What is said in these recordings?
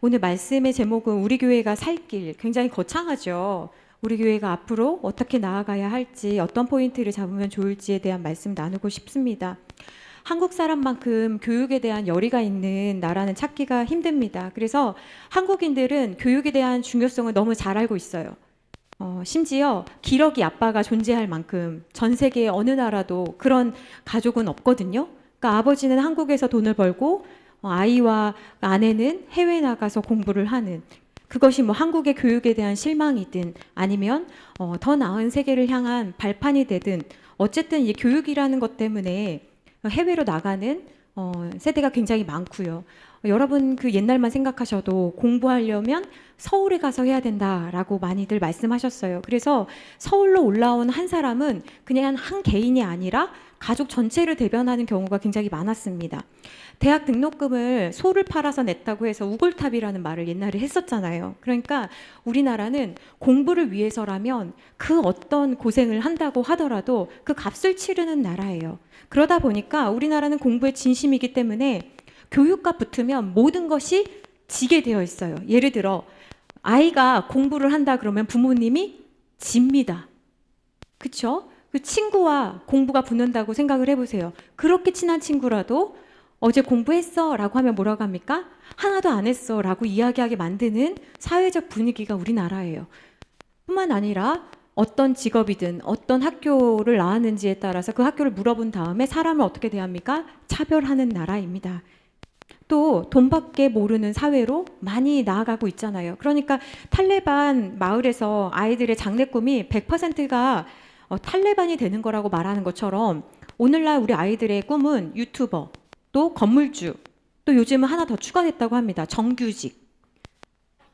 오늘 말씀의 제목은 우리 교회가 살 길, 굉장히 거창하죠. 우리 교회가 앞으로 어떻게 나아가야 할지, 어떤 포인트를 잡으면 좋을지에 대한 말씀 나누고 싶습니다. 한국 사람만큼 교육에 대한 열의가 있는 나라는 찾기가 힘듭니다. 그래서 한국인들은 교육에 대한 중요성을 너무 잘 알고 있어요. 심지어 기러기 아빠가 존재할 만큼 전 세계 어느 나라도 그런 가족은 없거든요. 그러니까 아버지는 한국에서 돈을 벌고 아이와 아내는 해외에 나가서 공부를 하는, 그것이 뭐 한국의 교육에 대한 실망이든 아니면 더 나은 세계를 향한 발판이 되든 어쨌든 이 교육이라는 것 때문에 해외로 나가는 세대가 굉장히 많고요. 여러분 그 옛날만 생각하셔도 공부하려면 서울에 가서 해야 된다라고 많이들 말씀하셨어요. 그래서 서울로 올라온 한 사람은 그냥 한 개인이 아니라 가족 전체를 대변하는 경우가 굉장히 많았습니다. 대학 등록금을 소를 팔아서 냈다고 해서 우골탑이라는 말을 옛날에 했었잖아요. 그러니까 우리나라는 공부를 위해서라면 그 어떤 고생을 한다고 하더라도 그 값을 치르는 나라예요. 그러다 보니까 우리나라는 공부에 진심이기 때문에 교육과 붙으면 모든 것이 지게 되어 있어요. 예를 들어 아이가 공부를 한다 그러면 부모님이 집니다. 그쵸? 그 친구와 공부가 붙는다고 생각을 해보세요. 그렇게 친한 친구라도 어제 공부했어 라고 하면 뭐라고 합니까? 하나도 안 했어 라고 이야기하게 만드는 사회적 분위기가 우리나라예요. 뿐만 아니라 어떤 직업이든 어떤 학교를 나왔는지에 따라서 그 학교를 물어본 다음에 사람을 어떻게 대합니까? 차별하는 나라입니다. 또 돈밖에 모르는 사회로 많이 나아가고 있잖아요. 그러니까 탈레반 마을에서 아이들의 장래 꿈이 100%가 탈레반이 되는 거라고 말하는 것처럼 오늘날 우리 아이들의 꿈은 유튜버, 또 건물주, 또 요즘은 하나 더 추가됐다고 합니다. 정규직.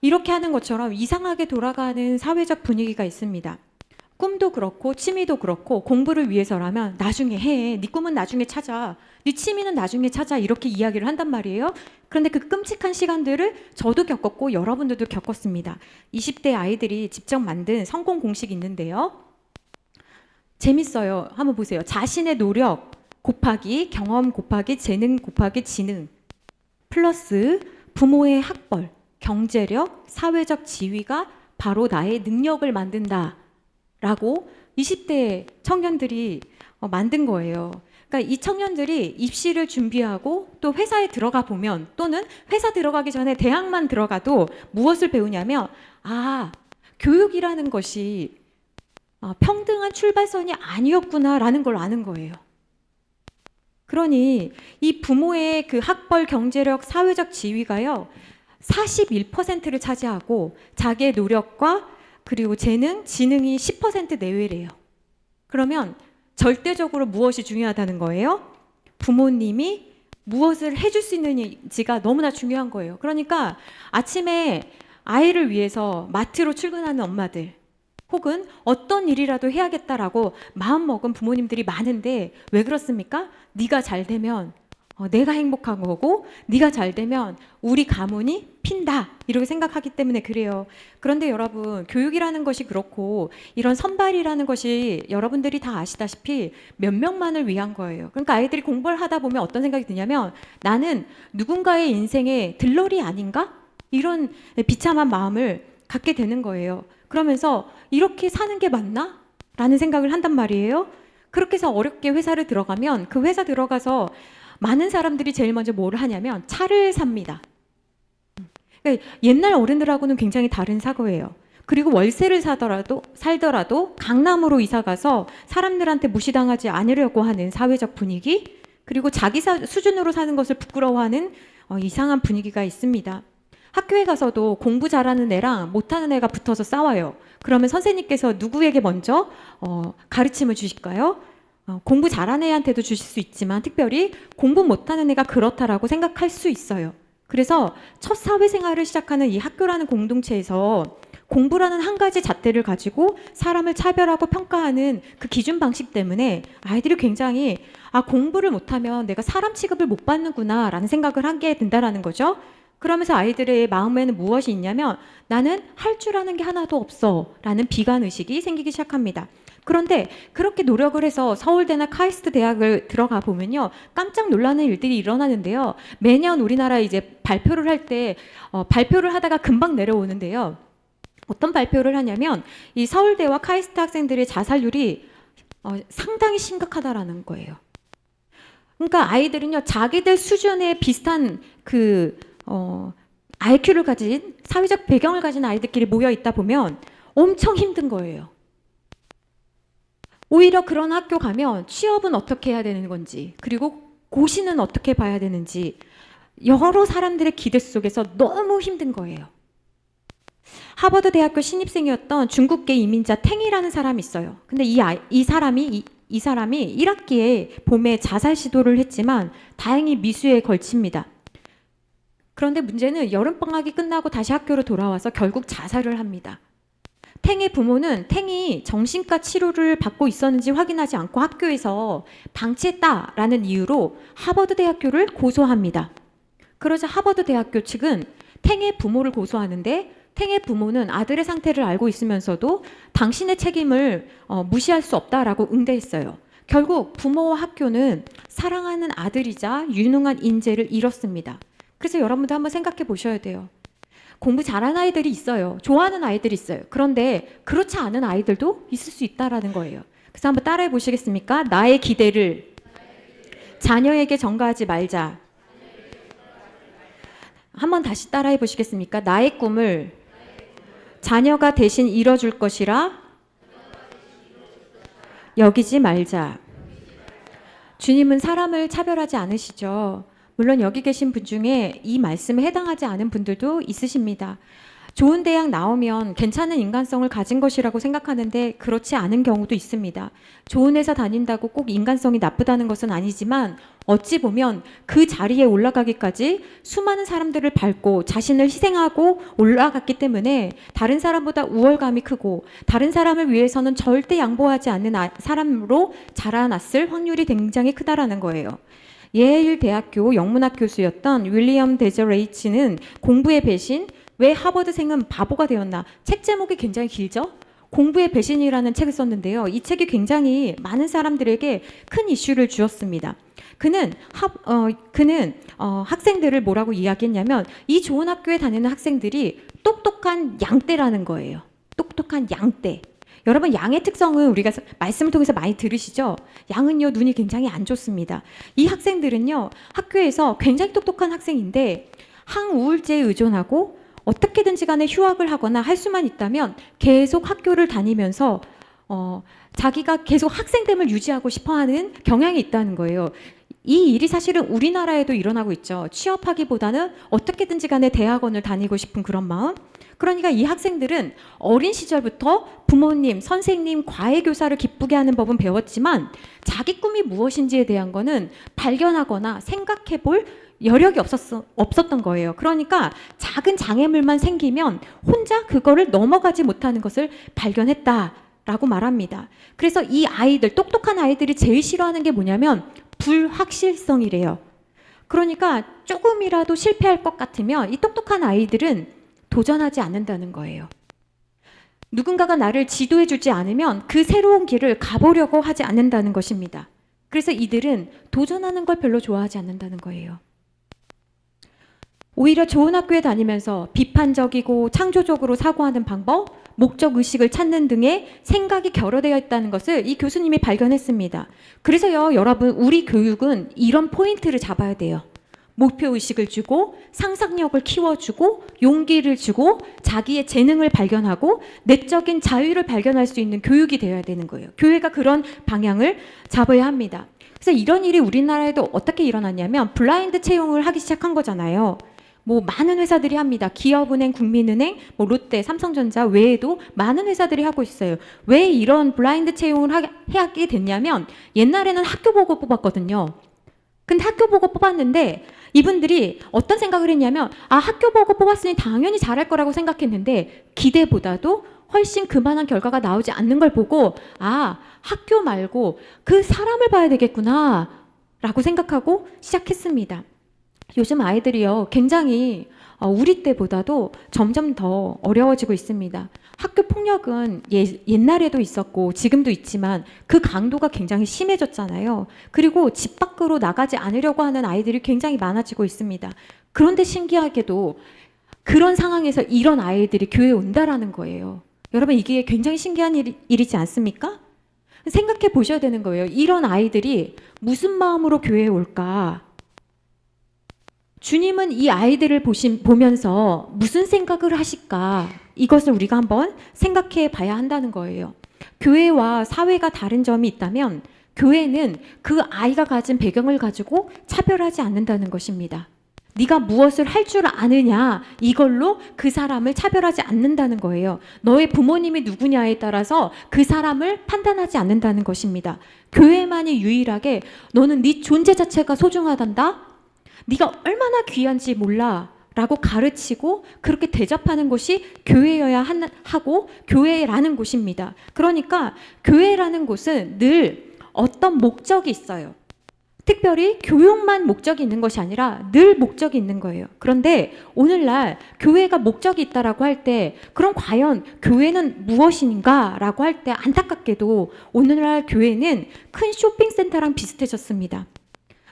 이렇게 하는 것처럼 이상하게 돌아가는 사회적 분위기가 있습니다. 꿈도 그렇고 취미도 그렇고 공부를 위해서라면 나중에 해. 네 꿈은 나중에 찾아. 네 취미는 나중에 찾아. 이렇게 이야기를 한단 말이에요. 그런데 그 끔찍한 시간들을 저도 겪었고 여러분들도 겪었습니다. 20대 아이들이 직접 만든 성공 공식이 있는데요. 재밌어요. 한번 보세요. 자신의 노력 곱하기 경험 곱하기 재능 곱하기 지능 플러스 부모의 학벌, 경제력, 사회적 지위가 바로 나의 능력을 만든다 라고 20대 청년들이 만든 거예요. 그러니까 이 청년들이 입시를 준비하고 또 회사에 들어가 보면, 또는 회사 들어가기 전에 대학만 들어가도 무엇을 배우냐면 교육이라는 것이 평등한 출발선이 아니었구나라는 걸 아는 거예요. 그러니 이 부모의 그 학벌, 경제력, 사회적 지위가요 41%를 차지하고 자기의 노력과 그리고 재능, 지능이 10% 내외래요. 그러면 절대적으로 무엇이 중요하다는 거예요? 부모님이 무엇을 해줄 수 있는지가 너무나 중요한 거예요. 그러니까 아침에 아이를 위해서 마트로 출근하는 엄마들, 혹은 어떤 일이라도 해야겠다라고 마음먹은 부모님들이 많은데 왜 그렇습니까? 네가 잘 되면 내가 행복한 거고, 네가 잘 되면 우리 가문이 핀다 이렇게 생각하기 때문에 그래요. 그런데 여러분, 교육이라는 것이 그렇고 이런 선발이라는 것이 여러분들이 다 아시다시피 몇 명만을 위한 거예요. 그러니까 아이들이 공부를 하다 보면 어떤 생각이 드냐면, 나는 누군가의 인생의 들러리 아닌가? 이런 비참한 마음을 갖게 되는 거예요. 그러면서 이렇게 사는 게 맞나? 라는 생각을 한단 말이에요. 그렇게 해서 어렵게 회사를 들어가면 그 회사 들어가서 많은 사람들이 제일 먼저 뭘 하냐면 차를 삽니다. 그러니까 옛날 어른들하고는 굉장히 다른 사고예요. 그리고 월세를 살더라도 강남으로 이사 가서 사람들한테 무시당하지 않으려고 하는 사회적 분위기, 그리고 자기 수준으로 사는 것을 부끄러워하는 이상한 분위기가 있습니다. 학교에 가서도 공부 잘하는 애랑 못하는 애가 붙어서 싸워요. 그러면 선생님께서 누구에게 먼저 가르침을 주실까요? 공부 잘하는 애한테도 주실 수 있지만 특별히 공부 못하는 애가 그렇다라고 생각할 수 있어요. 그래서 첫 사회생활을 시작하는 이 학교라는 공동체에서 공부라는 한 가지 잣대를 가지고 사람을 차별하고 평가하는 그 기준 방식 때문에 아이들이 굉장히 공부를 못하면 내가 사람 취급을 못 받는구나 라는 생각을 하게 된다는 거죠. 그러면서 아이들의 마음에는 무엇이 있냐면, 나는 할 줄 아는 게 하나도 없어 라는 비관의식이 생기기 시작합니다. 그런데 그렇게 노력을 해서 서울대나 카이스트 대학을 들어가 보면요, 깜짝 놀라는 일들이 일어나는데요. 매년 우리나라 이제 발표를 할 때 발표를 하다가 금방 내려오는데요. 어떤 발표를 하냐면 이 서울대와 카이스트 학생들의 자살률이 상당히 심각하다라는 거예요. 그러니까 아이들은요, 자기들 수준에 비슷한 IQ를 가진, 사회적 배경을 가진 아이들끼리 모여 있다 보면 엄청 힘든 거예요. 오히려 그런 학교 가면 취업은 어떻게 해야 되는 건지, 그리고 고시는 어떻게 봐야 되는지 여러 사람들의 기대 속에서 너무 힘든 거예요. 하버드 대학교 신입생이었던 중국계 이민자 탱이라는 사람이 있어요. 근데 이 사람이 1학기에 봄에 자살 시도를 했지만 다행히 미수에 걸칩니다. 그런데 문제는 여름방학이 끝나고 다시 학교로 돌아와서 결국 자살을 합니다. 탱의 부모는 탱이 정신과 치료를 받고 있었는지 확인하지 않고 학교에서 방치했다라는 이유로 하버드 대학교를 고소합니다. 그러자 하버드 대학교 측은 탱의 부모를 고소하는데 탱의 부모는 아들의 상태를 알고 있으면서도 당신의 책임을 무시할 수 없다라고 응대했어요. 결국 부모와 학교는 사랑하는 아들이자 유능한 인재를 잃었습니다. 그래서 여러분도 한번 생각해 보셔야 돼요. 공부 잘하는 아이들이 있어요. 좋아하는 아이들이 있어요. 그런데 그렇지 않은 아이들도 있을 수 있다라는 거예요. 그래서 한번 따라해 보시겠습니까? 나의 기대를 자녀에게 전가하지 말자. 한번 다시 따라해 보시겠습니까? 나의 꿈을 자녀가 대신 이뤄줄 것이라 여기지 말자. 주님은 사람을 차별하지 않으시죠. 물론 여기 계신 분 중에 이 말씀에 해당하지 않은 분들도 있으십니다. 좋은 대학 나오면 괜찮은 인간성을 가진 것이라고 생각하는데 그렇지 않은 경우도 있습니다. 좋은 회사 다닌다고 꼭 인간성이 나쁘다는 것은 아니지만 어찌 보면 그 자리에 올라가기까지 수많은 사람들을 밟고 자신을 희생하고 올라갔기 때문에 다른 사람보다 우월감이 크고 다른 사람을 위해서는 절대 양보하지 않는 사람으로 자라났을 확률이 굉장히 크다라는 거예요. 예일 대학교 영문학 교수였던 윌리엄 데저레이치는 공부의 배신, 왜 하버드생은 바보가 되었나? 책 제목이 굉장히 길죠? 공부의 배신이라는 책을 썼는데요. 이 책이 굉장히 많은 사람들에게 큰 이슈를 주었습니다. 그는 학생들을 뭐라고 이야기했냐면 이 좋은 학교에 다니는 학생들이 똑똑한 양떼라는 거예요. 똑똑한 양떼. 여러분, 양의 특성은 우리가 말씀을 통해서 많이 들으시죠? 양은요, 눈이 굉장히 안 좋습니다. 이 학생들은요, 학교에서 굉장히 똑똑한 학생인데 항우울제에 의존하고 어떻게든지 간에 휴학을 하거나 할 수만 있다면 계속 학교를 다니면서 자기가 계속 학생됨을 유지하고 싶어하는 경향이 있다는 거예요. 이 일이 사실은 우리나라에도 일어나고 있죠. 취업하기보다는 어떻게든지 간에 대학원을 다니고 싶은 그런 마음. 그러니까 이 학생들은 어린 시절부터 부모님, 선생님, 과외교사를 기쁘게 하는 법은 배웠지만 자기 꿈이 무엇인지에 대한 거는 발견하거나 생각해 볼 여력이 없었던 거예요. 그러니까 작은 장애물만 생기면 혼자 그거를 넘어가지 못하는 것을 발견했다라고 말합니다. 그래서 이 아이들, 똑똑한 아이들이 제일 싫어하는 게 뭐냐면 불확실성이래요. 그러니까 조금이라도 실패할 것 같으면 이 똑똑한 아이들은 도전하지 않는다는 거예요. 누군가가 나를 지도해 주지 않으면 그 새로운 길을 가보려고 하지 않는다는 것입니다. 그래서 이들은 도전하는 걸 별로 좋아하지 않는다는 거예요. 오히려 좋은 학교에 다니면서 비판적이고 창조적으로 사고하는 방법, 목적 의식을 찾는 등의 생각이 결여되어 있다는 것을 이 교수님이 발견했습니다. 그래서요, 여러분, 우리 교육은 이런 포인트를 잡아야 돼요. 목표 의식을 주고 상상력을 키워주고 용기를 주고 자기의 재능을 발견하고 내적인 자유를 발견할 수 있는 교육이 되어야 되는 거예요. 교회가 그런 방향을 잡아야 합니다. 그래서 이런 일이 우리나라에도 어떻게 일어났냐면 블라인드 채용을 하기 시작한 거잖아요. 뭐 많은 회사들이 합니다. 기업은행, 국민은행, 뭐 롯데, 삼성전자 외에도 많은 회사들이 하고 있어요. 왜 이런 블라인드 채용을 하게 됐냐면 옛날에는 학교 보고 뽑았거든요. 근데 학교 보고 뽑았는데 이분들이 어떤 생각을 했냐면 학교 보고 뽑았으니 당연히 잘할 거라고 생각했는데 기대보다도 훨씬 그만한 결과가 나오지 않는 걸 보고 학교 말고 그 사람을 봐야 되겠구나 라고 생각하고 시작했습니다. 요즘 아이들이요, 굉장히 우리 때보다도 점점 더 어려워지고 있습니다. 학교 폭력은 옛날에도 있었고 지금도 있지만 그 강도가 굉장히 심해졌잖아요. 그리고 집 밖으로 나가지 않으려고 하는 아이들이 굉장히 많아지고 있습니다. 그런데 신기하게도 그런 상황에서 이런 아이들이 교회에 온다라는 거예요. 여러분, 이게 굉장히 신기한 일이지 않습니까? 생각해 보셔야 되는 거예요. 이런 아이들이 무슨 마음으로 교회에 올까? 주님은 이 아이들을 보면서 무슨 생각을 하실까? 이것을 우리가 한번 생각해 봐야 한다는 거예요. 교회와 사회가 다른 점이 있다면 교회는 그 아이가 가진 배경을 가지고 차별하지 않는다는 것입니다. 네가 무엇을 할 줄 아느냐, 이걸로 그 사람을 차별하지 않는다는 거예요. 너의 부모님이 누구냐에 따라서 그 사람을 판단하지 않는다는 것입니다. 교회만이 유일하게 너는 네 존재 자체가 소중하단다, 네가 얼마나 귀한지 몰라 라고 가르치고 그렇게 대접하는 곳이 교회여야 하고 교회라는 곳입니다. 그러니까 교회라는 곳은 늘 어떤 목적이 있어요. 특별히 교육만 목적이 있는 것이 아니라 늘 목적이 있는 거예요. 그런데 오늘날 교회가 목적이 있다라고 할 때, 그럼 과연 교회는 무엇인가 라고 할 때 안타깝게도 오늘날 교회는 큰 쇼핑센터랑 비슷해졌습니다.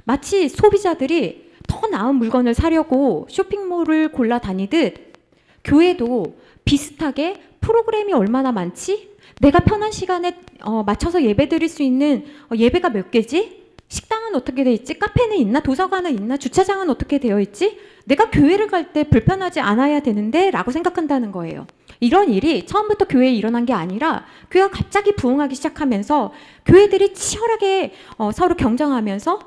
마치 소비자들이 더 나은 물건을 사려고 쇼핑몰을 골라 다니듯 교회도 비슷하게 프로그램이 얼마나 많지? 내가 편한 시간에 맞춰서 예배 드릴 수 있는 예배가 몇 개지? 식당은 어떻게 돼 있지? 카페는 있나? 도서관은 있나? 주차장은 어떻게 되어 있지? 내가 교회를 갈 때 불편하지 않아야 되는데 라고 생각한다는 거예요. 이런 일이 처음부터 교회에 일어난 게 아니라 교회가 갑자기 부흥하기 시작하면서 교회들이 치열하게 서로 경쟁하면서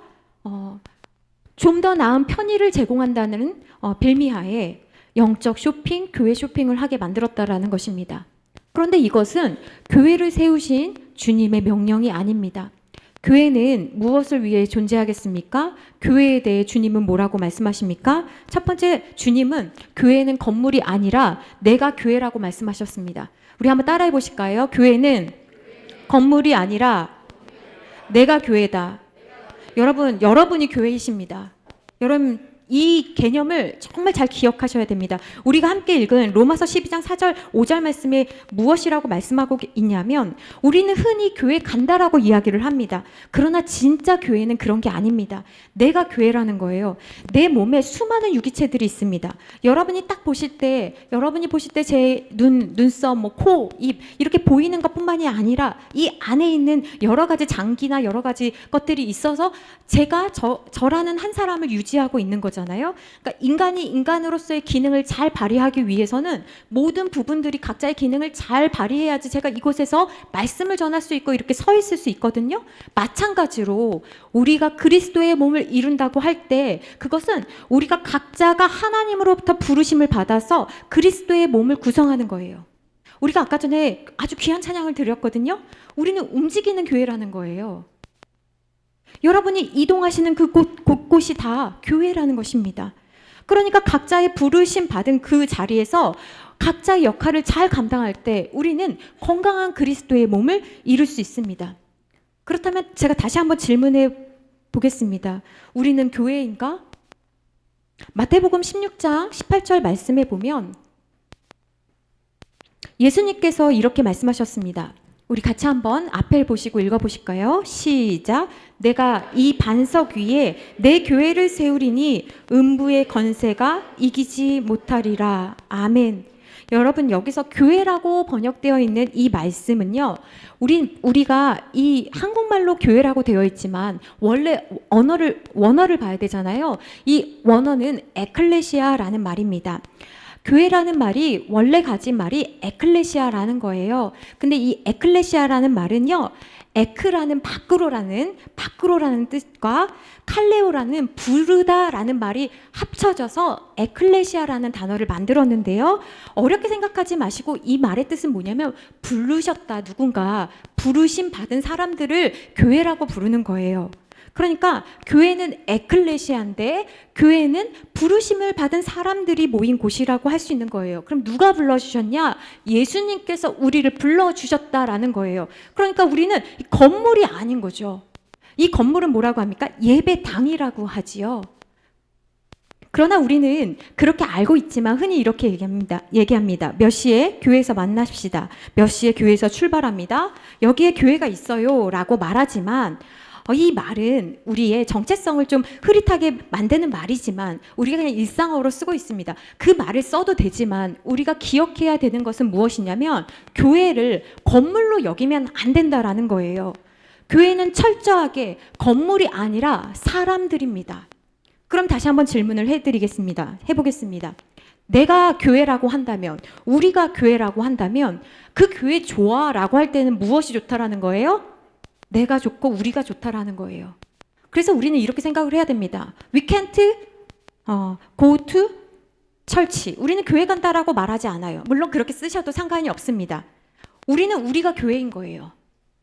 좀 더 나은 편의를 제공한다는 빌미하에 영적 쇼핑, 교회 쇼핑을 하게 만들었다라는 것입니다. 그런데 이것은 교회를 세우신 주님의 명령이 아닙니다. 교회는 무엇을 위해 존재하겠습니까? 교회에 대해 주님은 뭐라고 말씀하십니까? 첫 번째, 주님은 교회는 건물이 아니라 내가 교회라고 말씀하셨습니다. 우리 한번 따라해 보실까요? 교회는 건물이 아니라 내가 교회다. 여러분이 교회이십니다. 여러분, 이 개념을 정말 잘 기억하셔야 됩니다. 우리가 함께 읽은 로마서 12장 4절 5절 말씀에 무엇이라고 말씀하고 있냐면, 우리는 흔히 교회 간다라고 이야기를 합니다. 그러나 진짜 교회는 그런 게 아닙니다. 내가 교회라는 거예요. 내 몸에 수많은 유기체들이 있습니다. 여러분이 보실 때 제 눈썹, 코, 입 이렇게 보이는 것뿐만이 아니라 이 안에 있는 여러 가지 장기나 여러 가지 것들이 있어서 제가 저라는 한 사람을 유지하고 있는 거잖아요. 그러니까 인간이 인간으로서의 기능을 잘 발휘하기 위해서는 모든 부분들이 각자의 기능을 잘 발휘해야지 제가 이곳에서 말씀을 전할 수 있고 이렇게 서 있을 수 있거든요. 마찬가지로 우리가 그리스도의 몸을 이룬다고 할 때 그것은 우리가 각자가 하나님으로부터 부르심을 받아서 그리스도의 몸을 구성하는 거예요. 우리가 아까 전에 아주 귀한 찬양을 드렸거든요. 우리는 움직이는 교회라는 거예요. 여러분이 이동하시는 그 곳곳이 다 교회라는 것입니다. 그러니까 각자의 부르심 받은 그 자리에서 각자의 역할을 잘 감당할 때 우리는 건강한 그리스도의 몸을 이룰 수 있습니다. 그렇다면 제가 다시 한번 질문해 보겠습니다. 우리는 교회인가? 마태복음 16장 18절 말씀에 보면 예수님께서 이렇게 말씀하셨습니다. 우리 같이 한번 앞을 보시고 읽어보실까요? 시작. 내가 이 반석 위에 내 교회를 세우리니 음부의 건세가 이기지 못하리라. 아멘. 여러분, 여기서 교회라고 번역되어 있는 이 말씀은요, 우리가 이 한국말로 교회라고 되어 있지만 원래 원어를 봐야 되잖아요. 이 원어는 에클레시아라는 말입니다. 교회라는 말이 원래 가진 말이 에클레시아라는 거예요. 근데 이 에클레시아라는 말은요, 에크라는 밖으로라는 뜻과 칼레오라는 부르다라는 말이 합쳐져서 에클레시아라는 단어를 만들었는데요. 어렵게 생각하지 마시고 이 말의 뜻은 뭐냐면 부르셨다, 누군가 부르심 받은 사람들을 교회라고 부르는 거예요. 그러니까 교회는 에클레시아인데 교회는 부르심을 받은 사람들이 모인 곳이라고 할 수 있는 거예요. 그럼 누가 불러주셨냐? 예수님께서 우리를 불러주셨다라는 거예요. 그러니까 우리는 건물이 아닌 거죠. 이 건물은 뭐라고 합니까? 예배당이라고 하지요. 그러나 우리는 그렇게 알고 있지만 흔히 이렇게 얘기합니다. 몇 시에 교회에서 만납시다. 몇 시에 교회에서 출발합니다. 여기에 교회가 있어요. 라고 말하지만 이 말은 우리의 정체성을 좀 흐릿하게 만드는 말이지만 우리가 그냥 일상어로 쓰고 있습니다. 그 말을 써도 되지만 우리가 기억해야 되는 것은 무엇이냐면 교회를 건물로 여기면 안 된다라는 거예요. 교회는 철저하게 건물이 아니라 사람들입니다. 그럼 다시 한번 질문을 해보겠습니다. 내가 교회라고 한다면, 우리가 교회라고 한다면 그 교회 좋아라고 할 때는 무엇이 좋다라는 거예요? 내가 좋고 우리가 좋다라는 거예요. 그래서 우리는 이렇게 생각을 해야 됩니다. We can't go to church. 우리는 교회 간다라고 말하지 않아요. 물론 그렇게 쓰셔도 상관이 없습니다. 우리는 우리가 교회인 거예요.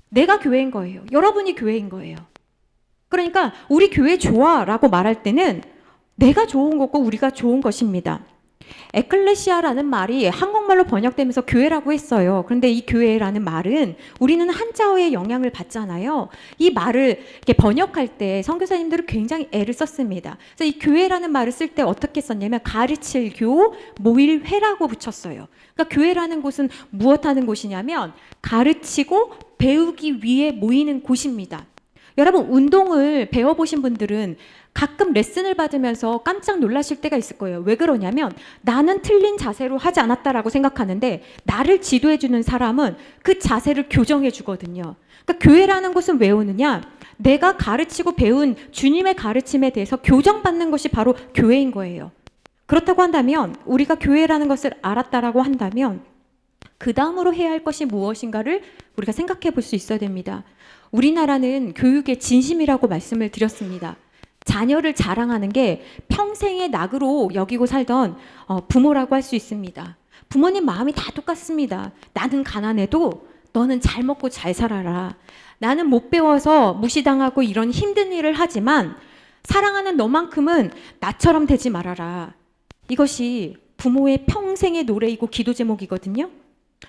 내가 교회인 거예요. 여러분이 교회인 거예요. 그러니까 우리 교회 좋아라고 말할 때는 내가 좋은 거고 우리가 좋은 것입니다. 에클레시아라는 말이 한국말로 번역되면서 교회라고 했어요. 그런데 이 교회라는 말은 우리는 한자어의 영향을 받잖아요. 이 말을 이렇게 번역할 때 선교사님들은 굉장히 애를 썼습니다. 그래서 이 교회라는 말을 쓸 때 어떻게 썼냐면 가르칠 교, 모일 회라고 붙였어요. 그러니까 교회라는 곳은 무엇하는 곳이냐면 가르치고 배우기 위해 모이는 곳입니다. 여러분 운동을 배워보신 분들은 가끔 레슨을 받으면서 깜짝 놀라실 때가 있을 거예요. 왜 그러냐면 나는 틀린 자세로 하지 않았다라고 생각하는데 나를 지도해주는 사람은 그 자세를 교정해 주거든요. 그러니까 교회라는 곳은 왜 오느냐? 내가 가르치고 배운 주님의 가르침에 대해서 교정받는 것이 바로 교회인 거예요. 그렇다고 한다면 우리가 교회라는 것을 알았다라고 한다면 그 다음으로 해야 할 것이 무엇인가를 우리가 생각해 볼 수 있어야 됩니다. 우리나라는 교육의 진심이라고 말씀을 드렸습니다. 자녀를 자랑하는 게 평생의 낙으로 여기고 살던 부모라고 할 수 있습니다. 부모님 마음이 다 똑같습니다. 나는 가난해도 너는 잘 먹고 잘 살아라. 나는 못 배워서 무시당하고 이런 힘든 일을 하지만 사랑하는 너만큼은 나처럼 되지 말아라. 이것이 부모의 평생의 노래이고 기도 제목이거든요.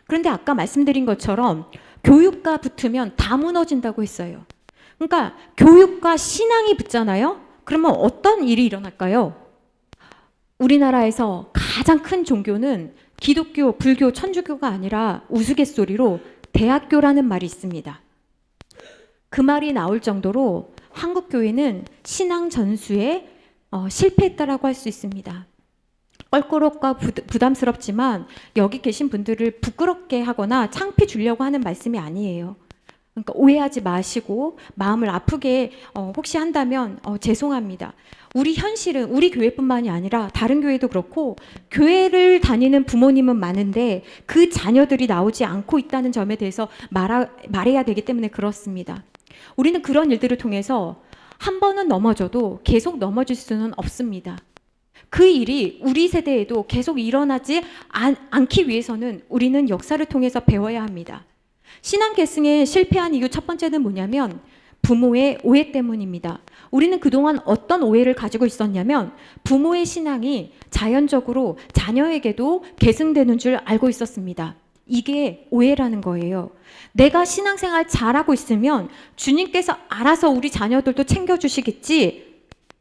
그런데 아까 말씀드린 것처럼 교육과 붙으면 다 무너진다고 했어요. 그러니까 교육과 신앙이 붙잖아요. 그러면 어떤 일이 일어날까요? 우리나라에서 가장 큰 종교는 기독교, 불교, 천주교가 아니라 우스갯소리로 대학교라는 말이 있습니다. 그 말이 나올 정도로 한국 교회는 신앙 전수에 실패했다라고 할 수 있습니다. 껄끄럽고 부담스럽지만 여기 계신 분들을 부끄럽게 하거나 창피 주려고 하는 말씀이 아니에요. 그러니까 오해하지 마시고 마음을 아프게 혹시 한다면 죄송합니다. 우리 현실은 우리 교회뿐만이 아니라 다른 교회도 그렇고 교회를 다니는 부모님은 많은데 그 자녀들이 나오지 않고 있다는 점에 대해서 말해야 되기 때문에 그렇습니다. 우리는 그런 일들을 통해서 한 번은 넘어져도 계속 넘어질 수는 없습니다. 그 일이 우리 세대에도 계속 일어나지 않기 위해서는 우리는 역사를 통해서 배워야 합니다. 신앙 계승에 실패한 이유 첫 번째는 뭐냐면 부모의 오해 때문입니다. 우리는 그동안 어떤 오해를 가지고 있었냐면 부모의 신앙이 자연적으로 자녀에게도 계승되는 줄 알고 있었습니다. 이게 오해라는 거예요. 내가 신앙생활 잘하고 있으면 주님께서 알아서 우리 자녀들도 챙겨주시겠지.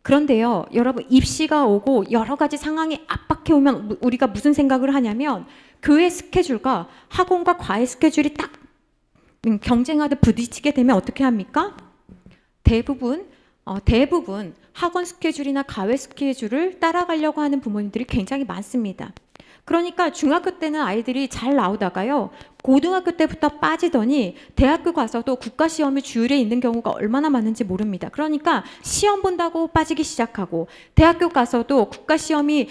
그런데요, 여러분 입시가 오고 여러 가지 상황이 압박해 오면 우리가 무슨 생각을 하냐면 교회 스케줄과 학원과 과외 스케줄이 딱 경쟁하듯 부딪히게 되면 어떻게 합니까? 대부분 학원 스케줄이나 과외 스케줄을 따라가려고 하는 부모님들이 굉장히 많습니다. 그러니까 중학교 때는 아이들이 잘 나오다가요, 고등학교 때부터 빠지더니 대학교 가서도 국가시험이 주율에 있는 경우가 얼마나 많은지 모릅니다. 그러니까 시험 본다고 빠지기 시작하고 대학교 가서도 국가시험이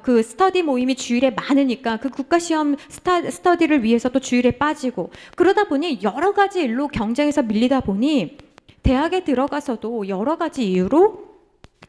그 스터디 모임이 주율에 많으니까 그 국가시험 스터디를 위해서 또 주율에 빠지고 그러다 보니 여러 가지 일로 경쟁에서 밀리다 보니 대학에 들어가서도 여러 가지 이유로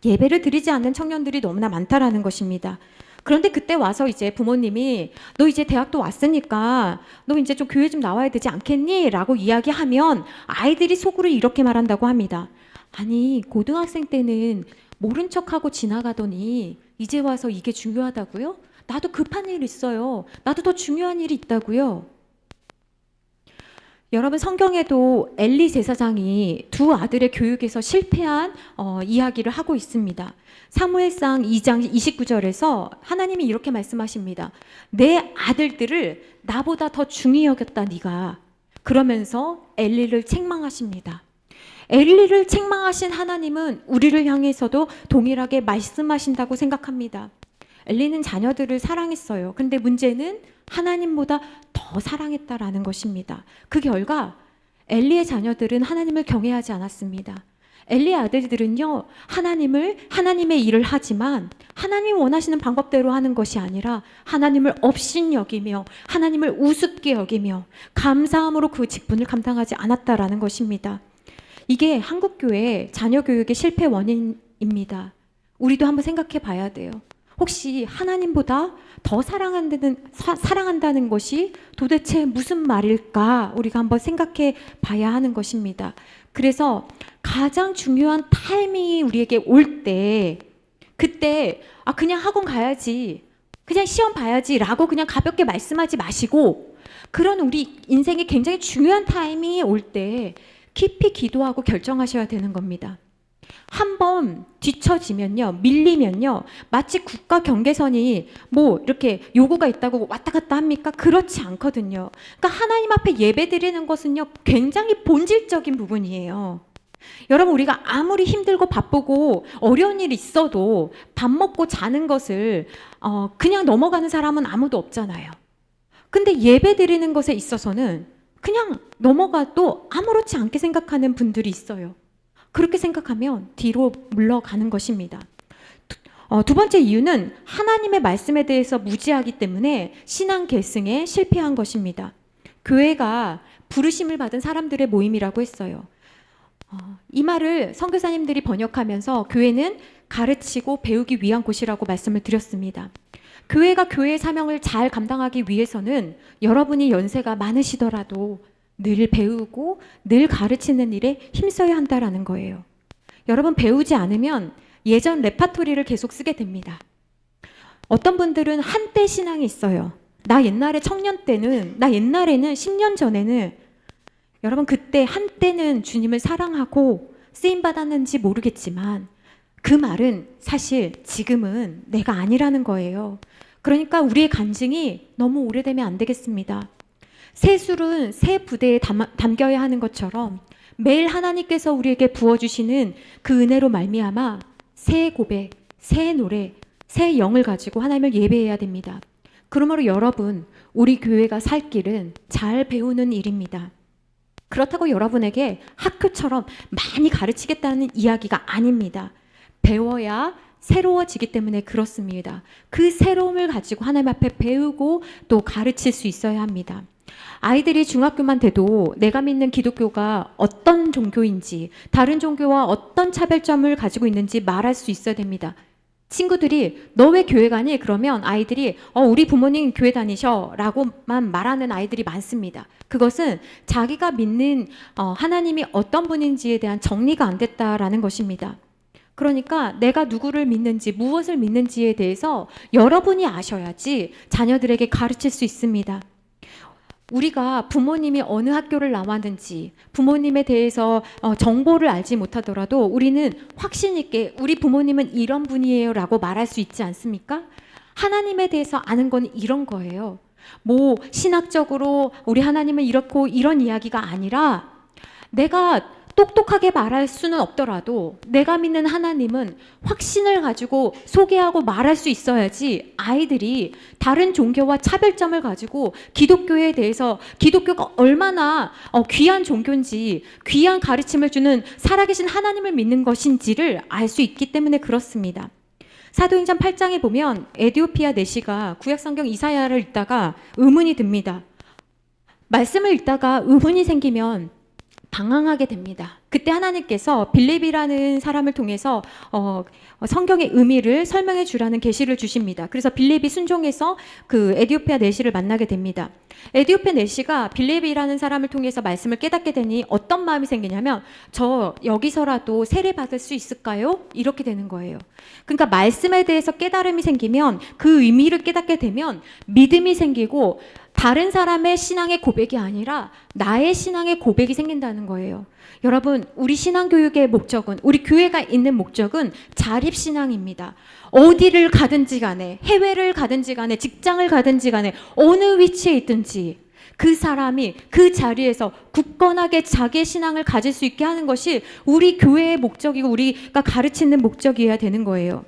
예배를 드리지 않는 청년들이 너무나 많다라는 것입니다. 그런데 그때 와서 이제 부모님이 너 이제 대학도 왔으니까 너 이제 좀 교회 좀 나와야 되지 않겠니? 라고 이야기하면 아이들이 속으로 이렇게 말한다고 합니다. 아니 고등학생 때는 모른 척하고 지나가더니 이제 와서 이게 중요하다고요? 나도 급한 일 있어요. 나도 더 중요한 일이 있다고요. 여러분 성경에도 엘리 제사장이 두 아들의 교육에서 실패한 이야기를 하고 있습니다. 사무엘상 2장 29절에서 하나님이 이렇게 말씀하십니다. 내 아들들을 나보다 더 중히 여겼다 네가. 그러면서 엘리를 책망하십니다. 엘리를 책망하신 하나님은 우리를 향해서도 동일하게 말씀하신다고 생각합니다. 엘리는 자녀들을 사랑했어요. 근데 문제는 하나님보다 더 사랑했다라는 것입니다. 그 결과 엘리의 자녀들은 하나님을 경외하지 않았습니다. 엘리의 아들들은요, 하나님의 일을 하지만 하나님이 원하시는 방법대로 하는 것이 아니라 하나님을 업신여기며 하나님을 우습게 여기며 감사함으로 그 직분을 감당하지 않았다라는 것입니다. 이게 한국교회 자녀교육의 실패 원인입니다. 우리도 한번 생각해 봐야 돼요. 혹시 하나님보다 더 사랑한다는 것이 도대체 무슨 말일까? 우리가 한번 생각해 봐야 하는 것입니다. 그래서 가장 중요한 타이밍이 우리에게 올 때, 그때 그냥 학원 가야지, 그냥 시험 봐야지 라고 그냥 가볍게 말씀하지 마시고, 그런 우리 인생에 굉장히 중요한 타이밍이 올 때 깊이 기도하고 결정하셔야 되는 겁니다. 한번 뒤처지면요, 밀리면요, 마치 국가 경계선이 뭐 이렇게 요구가 있다고 왔다 갔다 합니까? 그렇지 않거든요. 그러니까 하나님 앞에 예배 드리는 것은요, 굉장히 본질적인 부분이에요. 여러분, 우리가 아무리 힘들고 바쁘고 어려운 일이 있어도 밥 먹고 자는 것을 그냥 넘어가는 사람은 아무도 없잖아요. 근데 예배 드리는 것에 있어서는 그냥 넘어가도 아무렇지 않게 생각하는 분들이 있어요. 그렇게 생각하면 뒤로 물러가는 것입니다. 두 번째 이유는 하나님의 말씀에 대해서 무지하기 때문에 신앙 계승에 실패한 것입니다. 교회가 부르심을 받은 사람들의 모임이라고 했어요. 이 말을 선교사님들이 번역하면서 교회는 가르치고 배우기 위한 곳이라고 말씀을 드렸습니다. 교회가 교회의 사명을 잘 감당하기 위해서는 여러분이 연세가 많으시더라도 늘 배우고 늘 가르치는 일에 힘써야 한다라는 거예요. 여러분, 배우지 않으면 예전 레파토리를 계속 쓰게 됩니다. 어떤 분들은 한때 신앙이 있어요. 나 옛날에는 10년 전에는, 여러분, 그때 한때는 주님을 사랑하고 쓰임받았는지 모르겠지만 그 말은 사실 지금은 내가 아니라는 거예요. 그러니까 우리의 간증이 너무 오래되면 안 되겠습니다. 새 술은 새 부대에 담겨야 하는 것처럼 매일 하나님께서 우리에게 부어주시는 그 은혜로 말미암아 새 고백, 새 노래, 새 영을 가지고 하나님을 예배해야 됩니다. 그러므로 여러분, 우리 교회가 살 길은 잘 배우는 일입니다. 그렇다고 여러분에게 학교처럼 많이 가르치겠다는 이야기가 아닙니다. 배워야 새로워지기 때문에 그렇습니다. 그 새로움을 가지고 하나님 앞에 배우고 또 가르칠 수 있어야 합니다. 아이들이 중학교만 돼도 내가 믿는 기독교가 어떤 종교인지, 다른 종교와 어떤 차별점을 가지고 있는지 말할 수 있어야 됩니다. 친구들이 너 왜 교회 가니? 그러면 아이들이 우리 부모님 교회 다니셔 라고만 말하는 아이들이 많습니다. 그것은 자기가 믿는 하나님이 어떤 분인지에 대한 정리가 안 됐다라는 것입니다. 그러니까 내가 누구를 믿는지, 무엇을 믿는지에 대해서 여러분이 아셔야지 자녀들에게 가르칠 수 있습니다. 우리가 부모님이 어느 학교를 나왔는지, 부모님에 대해서 정보를 알지 못하더라도 우리는 확신 있게 우리 부모님은 이런 분이에요 라고 말할 수 있지 않습니까? 하나님에 대해서 아는 건 이런 거예요. 뭐 신학적으로 우리 하나님은 이렇고 이런 이야기가 아니라, 내가 똑똑하게 말할 수는 없더라도 내가 믿는 하나님은 확신을 가지고 소개하고 말할 수 있어야지 아이들이 다른 종교와 차별점을 가지고 기독교에 대해서, 기독교가 얼마나 귀한 종교인지, 귀한 가르침을 주는 살아계신 하나님을 믿는 것인지를 알 수 있기 때문에 그렇습니다. 사도행전 8장에 보면 에디오피아 내시가 구약성경 이사야를 읽다가 의문이 듭니다. 말씀을 읽다가 의문이 생기면 방황하게 됩니다. 그때 하나님께서 빌립이라는 사람을 통해서 성경의 의미를 설명해 주라는 계시를 주십니다. 그래서 빌립이 순종해서 그 에디오피아 내시를 만나게 됩니다. 에디오피아 내시가 빌립이라는 사람을 통해서 말씀을 깨닫게 되니 어떤 마음이 생기냐면, 저 여기서라도 세례 받을 수 있을까요? 이렇게 되는 거예요. 그러니까 말씀에 대해서 깨달음이 생기면, 그 의미를 깨닫게 되면 믿음이 생기고, 다른 사람의 신앙의 고백이 아니라 나의 신앙의 고백이 생긴다는 거예요. 여러분, 우리 신앙교육의 목적은, 우리 교회가 있는 목적은 자립신앙입니다. 어디를 가든지 간에, 해외를 가든지 간에, 직장을 가든지 간에, 어느 위치에 있든지 그 사람이 그 자리에서 굳건하게 자기의 신앙을 가질 수 있게 하는 것이 우리 교회의 목적이고 우리가 가르치는 목적이어야 되는 거예요.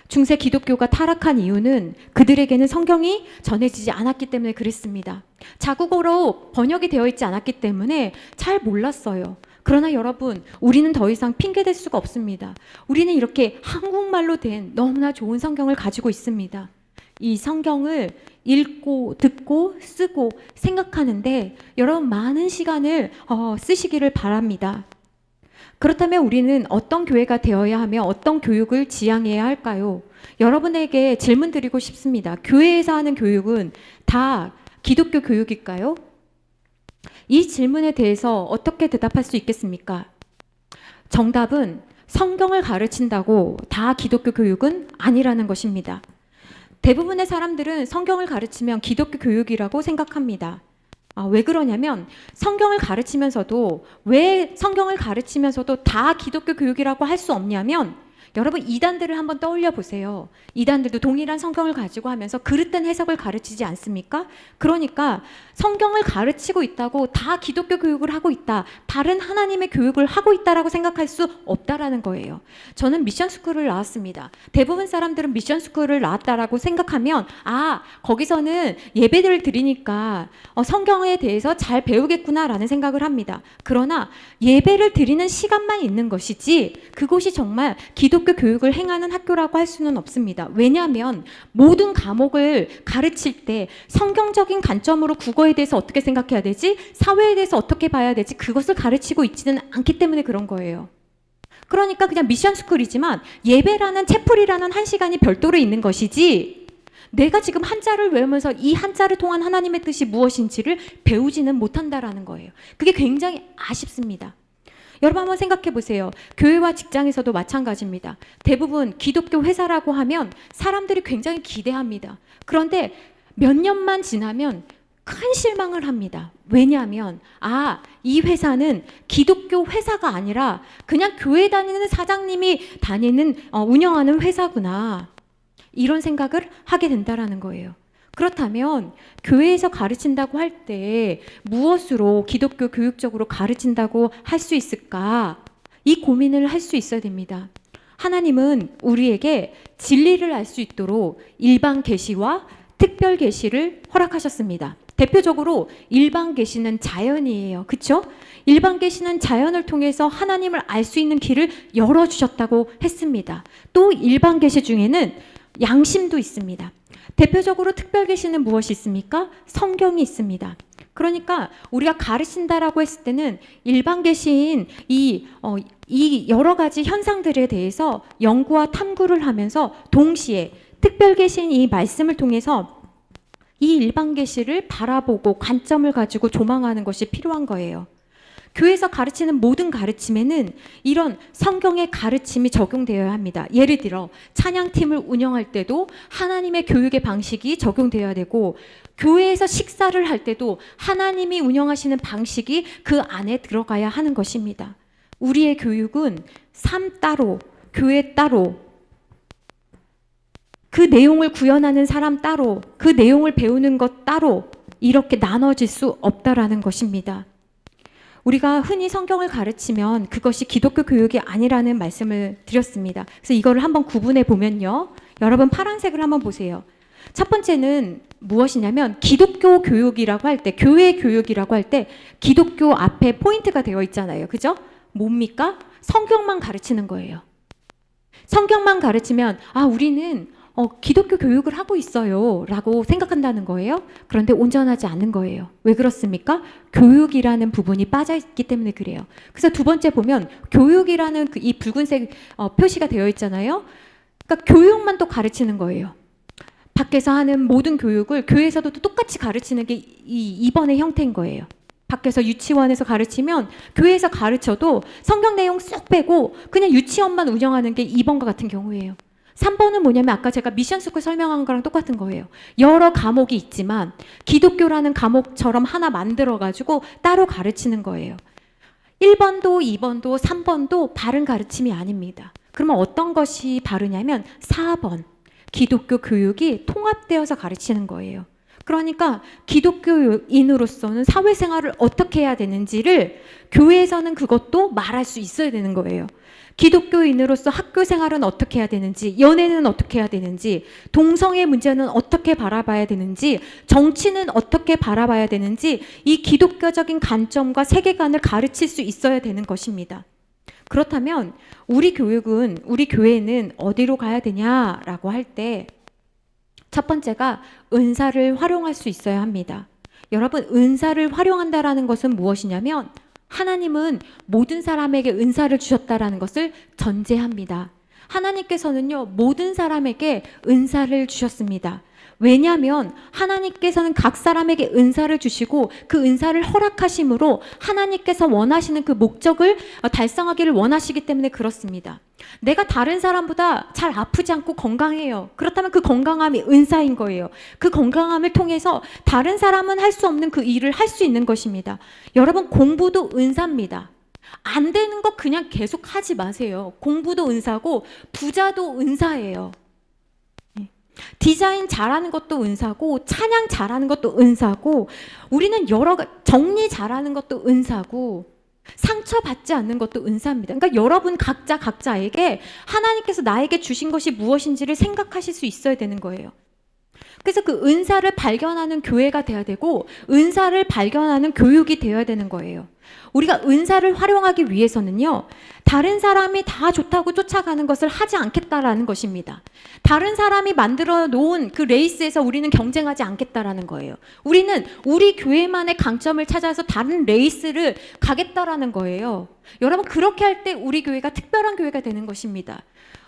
중세 기독교가 타락한 이유는 그들에게는 성경이 전해지지 않았기 때문에 그랬습니다. 자국어로 번역이 되어 있지 않았기 때문에 잘 몰랐어요. 그러나 여러분, 우리는 더 이상 핑계댈 수가 없습니다. 우리는 이렇게 한국말로 된 너무나 좋은 성경을 가지고 있습니다. 이 성경을 읽고 듣고 쓰고 생각하는데 여러분 많은 시간을 쓰시기를 바랍니다. 그렇다면 우리는 어떤 교회가 되어야 하며 어떤 교육을 지향해야 할까요? 여러분에게 질문 드리고 싶습니다. 교회에서 하는 교육은 다 기독교 교육일까요? 이 질문에 대해서 어떻게 대답할 수 있겠습니까? 정답은 성경을 가르친다고 다 기독교 교육은 아니라는 것입니다. 대부분의 사람들은 성경을 가르치면 기독교 교육이라고 생각합니다. 왜 그러냐면 성경을 가르치면서도 왜 성경을 가르치면서도 다 기독교 교육이라고 할 수 없냐면 여러분 이단들을 한번 떠올려 보세요. 이단들도 동일한 성경을 가지고 하면서 그릇된 해석을 가르치지 않습니까? 그러니까 성경을 가르치고 있다고 다 기독교 교육을 하고 있다, 다른 하나님의 교육을 하고 있다라고 생각할 수 없다라는 거예요. 저는 미션스쿨을 나왔습니다. 대부분 사람들은 미션스쿨을 나왔다라고 생각하면 거기서는 예배를 드리니까 성경에 대해서 잘 배우겠구나라는 생각을 합니다. 그러나 예배를 드리는 시간만 있는 것이지 그곳이 정말 기독교 교육을 행하는 학교라고 할 수는 없습니다. 왜냐하면 모든 과목을 가르칠 때 성경적인 관점으로 국어에 대해서 어떻게 생각해야 되지? 사회에 대해서 어떻게 봐야 되지? 그것을 가르치고 있지는 않기 때문에 그런 거예요. 그러니까 그냥 미션스쿨이지만 예배라는 채플이라는 한 시간이 별도로 있는 것이지 내가 지금 한자를 외우면서 이 한자를 통한 하나님의 뜻이 무엇인지를 배우지는 못한다라는 거예요. 그게 굉장히 아쉽습니다. 여러분 한번 생각해 보세요. 교회와 직장에서도 마찬가지입니다. 대부분 기독교 회사라고 하면 사람들이 굉장히 기대합니다. 그런데 몇 년만 지나면 큰 실망을 합니다. 왜냐하면 이 회사는 기독교 회사가 아니라 그냥 교회 다니는 사장님이 운영하는 회사구나. 이런 생각을 하게 된다라는 거예요. 그렇다면 교회에서 가르친다고 할 때 무엇으로 기독교 교육적으로 가르친다고 할 수 있을까? 이 고민을 할 수 있어야 됩니다. 하나님은 우리에게 진리를 알 수 있도록 일반 계시와 특별 계시를 허락하셨습니다. 대표적으로 일반 계시는 자연이에요. 그렇죠? 일반 계시는 자연을 통해서 하나님을 알 수 있는 길을 열어주셨다고 했습니다. 또 일반 계시 중에는 양심도 있습니다. 대표적으로 특별 계시는 무엇이 있습니까? 성경이 있습니다. 그러니까 우리가 가르친다라고 했을 때는 일반 계시인 이 여러 가지 현상들에 대해서 연구와 탐구를 하면서 동시에 특별 계시인 이 말씀을 통해서 이 일반 계시를 바라보고 관점을 가지고 조망하는 것이 필요한 거예요. 교회에서 가르치는 모든 가르침에는 이런 성경의 가르침이 적용되어야 합니다. 예를 들어 찬양팀을 운영할 때도 하나님의 교육의 방식이 적용되어야 되고 교회에서 식사를 할 때도 하나님이 운영하시는 방식이 그 안에 들어가야 하는 것입니다. 우리의 교육은 삶 따로, 교회 따로, 그 내용을 구현하는 사람 따로, 그 내용을 배우는 것 따로 이렇게 나눠질 수 없다라는 것입니다. 우리가 흔히 성경을 가르치면 그것이 기독교 교육이 아니라는 말씀을 드렸습니다. 그래서 이거를 한번 구분해 보면요. 여러분 파란색을 한번 보세요. 첫 번째는 무엇이냐면 기독교 교육이라고 할 때, 교회 교육이라고 할 때 기독교 앞에 포인트가 되어 있잖아요. 그죠? 뭡니까? 성경만 가르치는 거예요. 성경만 가르치면 우리는 기독교 교육을 하고 있어요 라고 생각한다는 거예요. 그런데 온전하지 않은 거예요. 왜 그렇습니까? 교육이라는 부분이 빠져있기 때문에 그래요. 그래서 두 번째 보면 교육이라는 이 붉은색 표시가 되어 있잖아요. 그러니까 교육만 또 가르치는 거예요. 밖에서 하는 모든 교육을 교회에서도 똑같이 가르치는 게 이 2번의 형태인 거예요. 밖에서 유치원에서 가르치면 교회에서 가르쳐도 성경 내용 쏙 빼고 그냥 유치원만 운영하는 게 2번과 같은 경우예요. 3번은 뭐냐면 아까 제가 미션스쿨 설명한 거랑 똑같은 거예요. 여러 과목이 있지만 기독교라는 과목처럼 하나 만들어가지고 따로 가르치는 거예요. 1번도 2번도 3번도 바른 가르침이 아닙니다. 그러면 어떤 것이 바르냐면 4번 기독교 교육이 통합되어서 가르치는 거예요. 그러니까 기독교인으로서는 사회생활을 어떻게 해야 되는지를 교회에서는 그것도 말할 수 있어야 되는 거예요. 기독교인으로서 학교 생활은 어떻게 해야 되는지, 연애는 어떻게 해야 되는지, 동성애 문제는 어떻게 바라봐야 되는지, 정치는 어떻게 바라봐야 되는지 이 기독교적인 관점과 세계관을 가르칠 수 있어야 되는 것입니다. 그렇다면 우리 교회는 어디로 가야 되냐라고 할 때 첫 번째가 은사를 활용할 수 있어야 합니다. 여러분, 은사를 활용한다라는 것은 무엇이냐면 하나님은 모든 사람에게 은사를 주셨다라는 것을 전제합니다. 하나님께서는요, 모든 사람에게 은사를 주셨습니다. 왜냐하면 하나님께서는 각 사람에게 은사를 주시고 그 은사를 허락하심으로 하나님께서 원하시는 그 목적을 달성하기를 원하시기 때문에 그렇습니다. 내가 다른 사람보다 잘 아프지 않고 건강해요. 그렇다면 그 건강함이 은사인 거예요. 그 건강함을 통해서 다른 사람은 할 수 없는 그 일을 할 수 있는 것입니다. 여러분, 공부도 은사입니다. 안 되는 거 그냥 계속 하지 마세요. 공부도 은사고 부자도 은사예요. 디자인 잘하는 것도 은사고 찬양 잘하는 것도 은사고 우리는 정리 잘하는 것도 은사고 상처받지 않는 것도 은사입니다. 그러니까 여러분 각자에게 하나님께서 나에게 주신 것이 무엇인지를 생각하실 수 있어야 되는 거예요. 그래서 그 은사를 발견하는 교회가 돼야 되고 은사를 발견하는 교육이 되어야 되는 거예요. 우리가 은사를 활용하기 위해서는요, 다른 사람이 다 좋다고 쫓아가는 것을 하지 않겠다라는 것입니다. 다른 사람이 만들어 놓은 그 레이스에서 우리는 경쟁하지 않겠다라는 거예요. 우리는 우리 교회만의 강점을 찾아서 다른 레이스를 가겠다라는 거예요. 여러분, 그렇게 할 때 우리 교회가 특별한 교회가 되는 것입니다.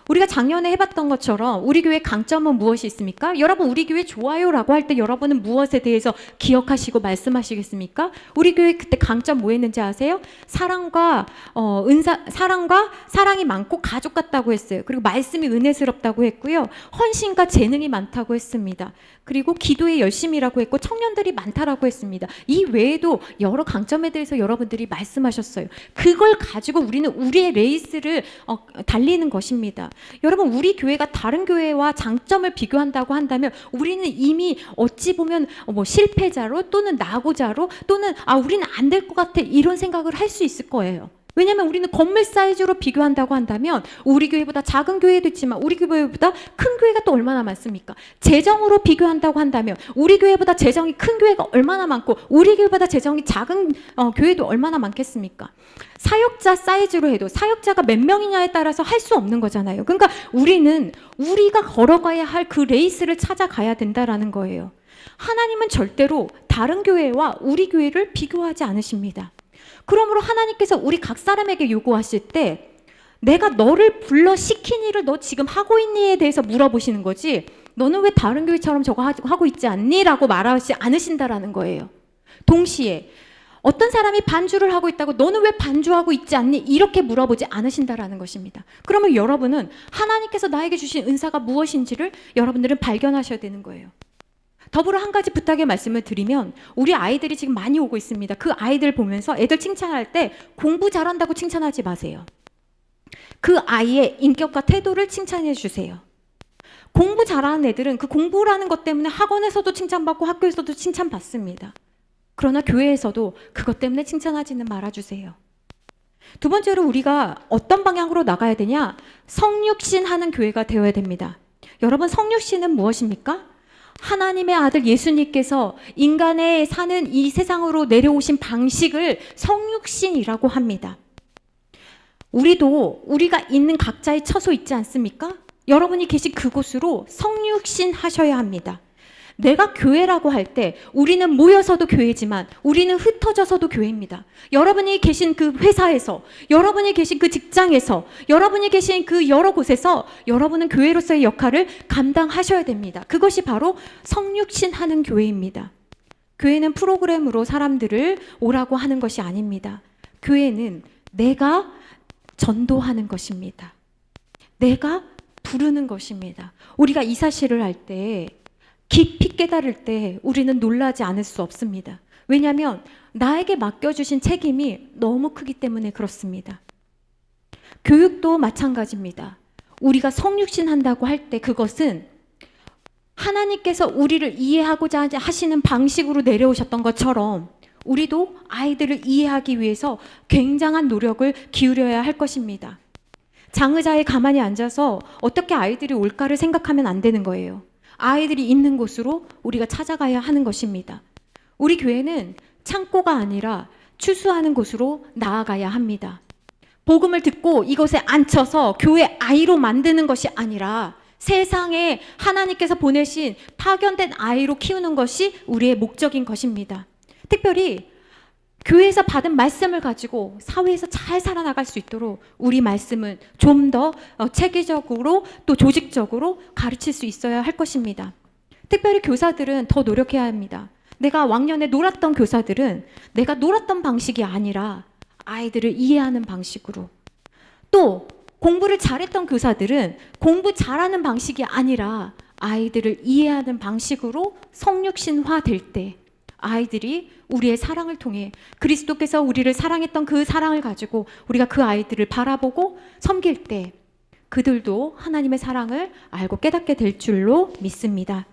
우리가 작년에 해봤던 것처럼 우리 교회 강점은 무엇이 있습니까? 여러분, 우리 교회 좋아요라고 할 때 여러분은 무엇에 대해서 기억하시고 말씀하시겠습니까? 우리 교회 그때 강점 뭐 했는지 아세요? 사랑과 사랑이 많고 가족 같다고 했어요. 그리고 말씀이 은혜스럽다고 했고요. 헌신과 재능이 많다고 했습니다. 그리고 기도에 열심이라고 했고 청년들이 많다라고 했습니다. 이 외에도 여러 강점에 대해서 여러분들이 말씀하셨어요. 그걸 가지고 우리는 우리의 레이스를 달리는 것입니다. 여러분, 우리 교회가 다른 교회와 장점을 비교한다고 한다면 우리는 이미 어찌 보면 실패자로 또는 낙오자로 또는 우리는 안 될 것 같아 이런 생각을 할 수 있을 거예요. 왜냐하면 우리는 건물 사이즈로 비교한다고 한다면 우리 교회보다 작은 교회도 있지만 우리 교회보다 큰 교회가 또 얼마나 많습니까? 재정으로 비교한다고 한다면 우리 교회보다 재정이 큰 교회가 얼마나 많고 우리 교회보다 재정이 작은 교회도 얼마나 많겠습니까? 사역자 사이즈로 해도 사역자가 몇 명이냐에 따라서 할 수 없는 거잖아요. 그러니까 우리는 우리가 걸어가야 할 그 레이스를 찾아가야 된다라는 거예요. 하나님은 절대로 다른 교회와 우리 교회를 비교하지 않으십니다. 그러므로 하나님께서 우리 각 사람에게 요구하실 때 내가 너를 불러 시킨 일을 너 지금 하고 있니에 대해서 물어보시는 거지, 너는 왜 다른 교회처럼 저거 하고 있지 않니? 라고 말하지 않으신다라는 거예요. 동시에 어떤 사람이 반주를 하고 있다고 너는 왜 반주하고 있지 않니? 이렇게 물어보지 않으신다라는 것입니다. 그러면 여러분은 하나님께서 나에게 주신 은사가 무엇인지를 여러분들은 발견하셔야 되는 거예요. 더불어 한 가지 부탁의 말씀을 드리면 우리 아이들이 지금 많이 오고 있습니다. 그 아이들 보면서 애들 칭찬할 때 공부 잘한다고 칭찬하지 마세요. 그 아이의 인격과 태도를 칭찬해 주세요. 공부 잘하는 애들은 그 공부라는 것 때문에 학원에서도 칭찬받고 학교에서도 칭찬받습니다. 그러나 교회에서도 그것 때문에 칭찬하지는 말아주세요. 두 번째로 우리가 어떤 방향으로 나가야 되냐? 성육신 하는 교회가 되어야 됩니다. 여러분, 성육신은 무엇입니까? 하나님의 아들 예수님께서 인간의 사는 이 세상으로 내려오신 방식을 성육신이라고 합니다. 우리가 있는 각자의 처소 있지 않습니까? 여러분이 계신 그곳으로 성육신 하셔야 합니다. 내가 교회라고 할 때 우리는 모여서도 교회지만 우리는 흩어져서도 교회입니다. 여러분이 계신 그 회사에서, 여러분이 계신 그 직장에서, 여러분이 계신 그 여러 곳에서 여러분은 교회로서의 역할을 감당하셔야 됩니다. 그것이 바로 성육신하는 교회입니다. 교회는 프로그램으로 사람들을 오라고 하는 것이 아닙니다. 교회는 내가 전도하는 것입니다. 내가 부르는 것입니다. 우리가 이 사실을 알 때, 깊이 깨달을 때 우리는 놀라지 않을 수 없습니다. 왜냐하면 나에게 맡겨주신 책임이 너무 크기 때문에 그렇습니다. 교육도 마찬가지입니다. 우리가 성육신 한다고 할 때 그것은 하나님께서 우리를 이해하고자 하시는 방식으로 내려오셨던 것처럼 우리도 아이들을 이해하기 위해서 굉장한 노력을 기울여야 할 것입니다. 장의자에 가만히 앉아서 어떻게 아이들이 올까를 생각하면 안 되는 거예요. 아이들이 있는 곳으로 우리가 찾아가야 하는 것입니다. 우리 교회는 창고가 아니라 추수하는 곳으로 나아가야 합니다. 복음을 듣고 이곳에 앉혀서 교회 아이로 만드는 것이 아니라 세상에 하나님께서 보내신 파견된 아이로 키우는 것이 우리의 목적인 것입니다. 특별히 교회에서 받은 말씀을 가지고 사회에서 잘 살아나갈 수 있도록 우리 말씀은 좀 더 체계적으로 또 조직적으로 가르칠 수 있어야 할 것입니다. 특별히 교사들은 더 노력해야 합니다. 내가 왕년에 놀았던 교사들은 내가 놀았던 방식이 아니라 아이들을 이해하는 방식으로, 또 공부를 잘했던 교사들은 공부 잘하는 방식이 아니라 아이들을 이해하는 방식으로 성육신화 될 때 아이들이 우리의 사랑을 통해 그리스도께서 우리를 사랑했던 그 사랑을 가지고 우리가 그 아이들을 바라보고 섬길 때 그들도 하나님의 사랑을 알고 깨닫게 될 줄로 믿습니다.